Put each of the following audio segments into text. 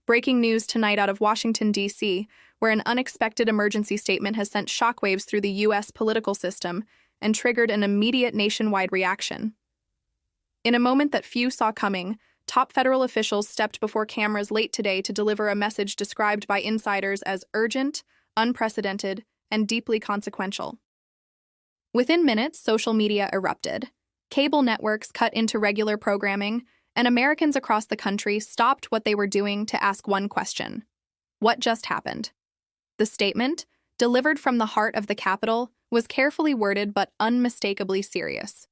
Breaking news tonight out of Washington, D.C., where an unexpected emergency statement has sent shockwaves through the U.S. political system and triggered an immediate nationwide reaction. In a moment that few saw coming, top federal officials stepped before cameras late today to deliver a message described by insiders as urgent, unprecedented, and deeply consequential. Within minutes, social media erupted. Cable networks cut into regular programming, and Americans across the country stopped what they were doing to ask one question: what just happened? The statement, delivered from the heart of the Capitol, was carefully worded but unmistakably serious.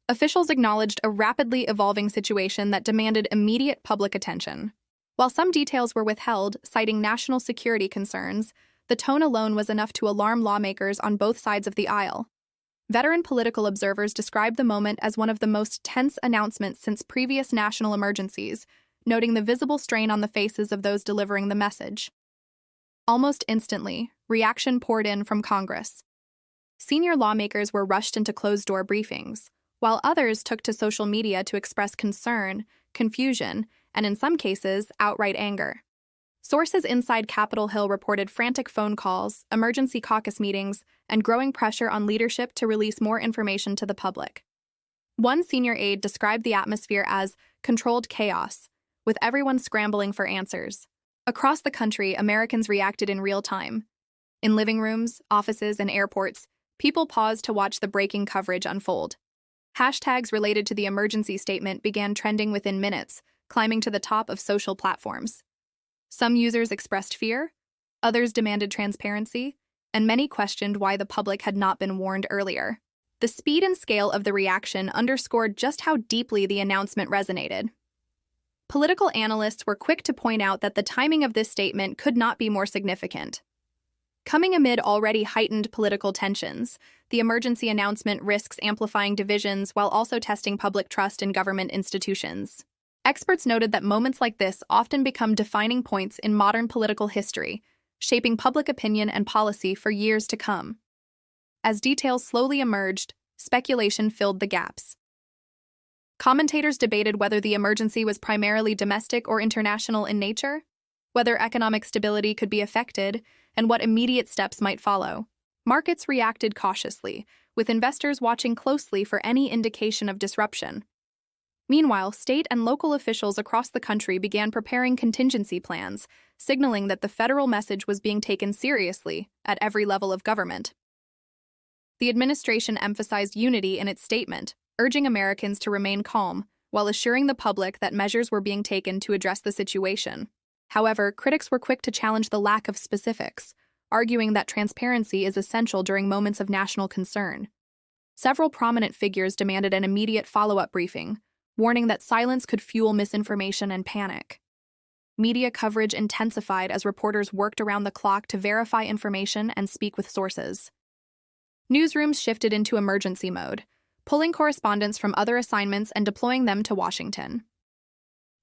Officials acknowledged a rapidly evolving situation that demanded immediate public attention. While some details were withheld, citing national security concerns, the tone alone was enough to alarm lawmakers on both sides of the aisle. Veteran political observers described the moment as one of the most tense announcements since previous national emergencies, noting the visible strain on the faces of those delivering the message. Almost instantly, reaction poured in from Congress. Senior lawmakers were rushed into closed-door briefings, while others took to social media to express concern, confusion, and in some cases, outright anger. Sources inside Capitol Hill reported frantic phone calls, emergency caucus meetings, and growing pressure on leadership to release more information to the public. One senior aide described the atmosphere as controlled chaos, with everyone scrambling for answers. Across the country, Americans reacted in real time. In living rooms, offices, and airports, people paused to watch the breaking coverage unfold. Hashtags related to the emergency statement began trending within minutes, climbing to the top of social platforms. Some users expressed fear, others demanded transparency, and many questioned why the public had not been warned earlier. The speed and scale of the reaction underscored just how deeply the announcement resonated. Political analysts were quick to point out that the timing of this statement could not be more significant. Coming amid already heightened political tensions, the emergency announcement risks amplifying divisions while also testing public trust in government institutions. Experts noted that moments like this often become defining points in modern political history, shaping public opinion and policy for years to come. As details slowly emerged, speculation filled the gaps. Commentators debated whether the emergency was primarily domestic or international in nature, whether economic stability could be affected, and what immediate steps might follow. Markets reacted cautiously, with investors watching closely for any indication of disruption. Meanwhile, state and local officials across the country began preparing contingency plans, signaling that the federal message was being taken seriously at every level of government. The administration emphasized unity in its statement, urging Americans to remain calm, while assuring the public that measures were being taken to address the situation. However, critics were quick to challenge the lack of specifics, arguing that transparency is essential during moments of national concern. Several prominent figures demanded an immediate follow-up briefing, warning that silence could fuel misinformation and panic. Media coverage intensified as reporters worked around the clock to verify information and speak with sources. Newsrooms shifted into emergency mode, pulling correspondents from other assignments and deploying them to Washington.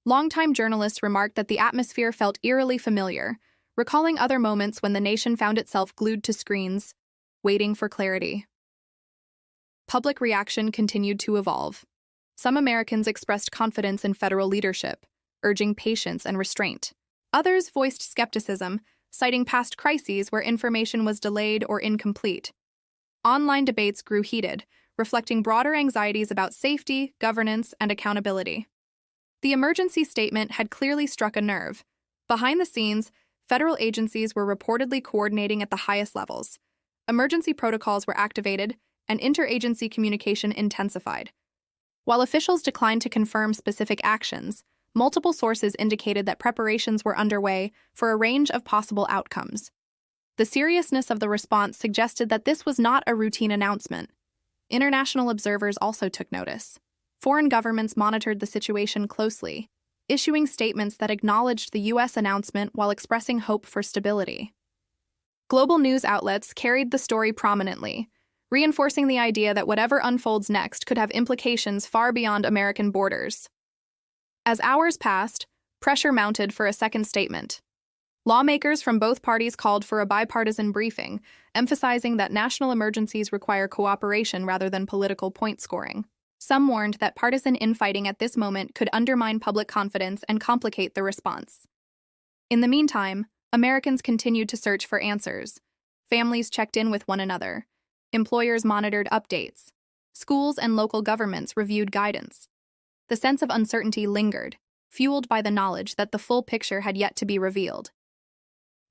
Longtime journalists remarked that the atmosphere felt eerily familiar, recalling other moments when the nation found itself glued to screens, waiting for clarity. Public reaction continued to evolve. Some Americans expressed confidence in federal leadership, urging patience and restraint. Others voiced skepticism, citing past crises where information was delayed or incomplete. Online debates grew heated, reflecting broader anxieties about safety, governance, and accountability. The emergency statement had clearly struck a nerve. Behind the scenes, federal agencies were reportedly coordinating at the highest levels. Emergency protocols were activated, and interagency communication intensified. While officials declined to confirm specific actions, multiple sources indicated that preparations were underway for a range of possible outcomes. The seriousness of the response suggested that this was not a routine announcement. International observers also took notice. Foreign governments monitored the situation closely, issuing statements that acknowledged the U.S. announcement while expressing hope for stability. Global news outlets carried the story prominently, reinforcing the idea that whatever unfolds next could have implications far beyond American borders. As hours passed, pressure mounted for a second statement. Lawmakers from both parties called for a bipartisan briefing, emphasizing that national emergencies require cooperation rather than political point scoring. Some warned that partisan infighting at this moment could undermine public confidence and complicate the response. In the meantime, Americans continued to search for answers. Families checked in with one another. Employers monitored updates. Schools and local governments reviewed guidance. The sense of uncertainty lingered, fueled by the knowledge that the full picture had yet to be revealed.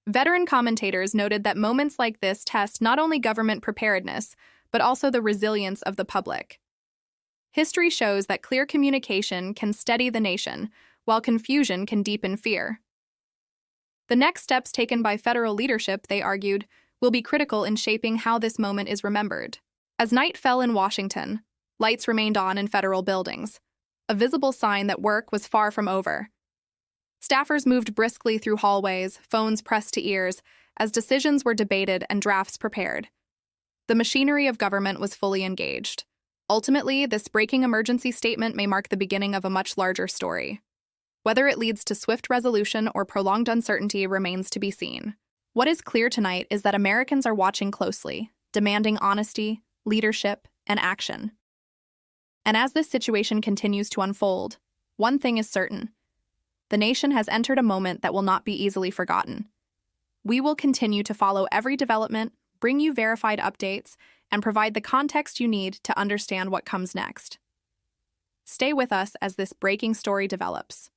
Veteran commentators noted that moments like this test not only government preparedness, but also the resilience of the public. History shows that clear communication can steady the nation, while confusion can deepen fear. The next steps taken by federal leadership, they argued, will be critical in shaping how this moment is remembered. As night fell in Washington, lights remained on in federal buildings, a visible sign that work was far from over. Staffers moved briskly through hallways, phones pressed to ears, as decisions were debated and drafts prepared. The machinery of government was fully engaged. Ultimately, this breaking emergency statement may mark the beginning of a much larger story. Whether it leads to swift resolution or prolonged uncertainty remains to be seen. What is clear tonight is that Americans are watching closely, demanding honesty, leadership, and action. And as this situation continues to unfold, one thing is certain. The nation has entered a moment that will not be easily forgotten. We will continue to follow every development, bring you verified updates, and provide the context you need to understand what comes next. Stay with us as this breaking story develops.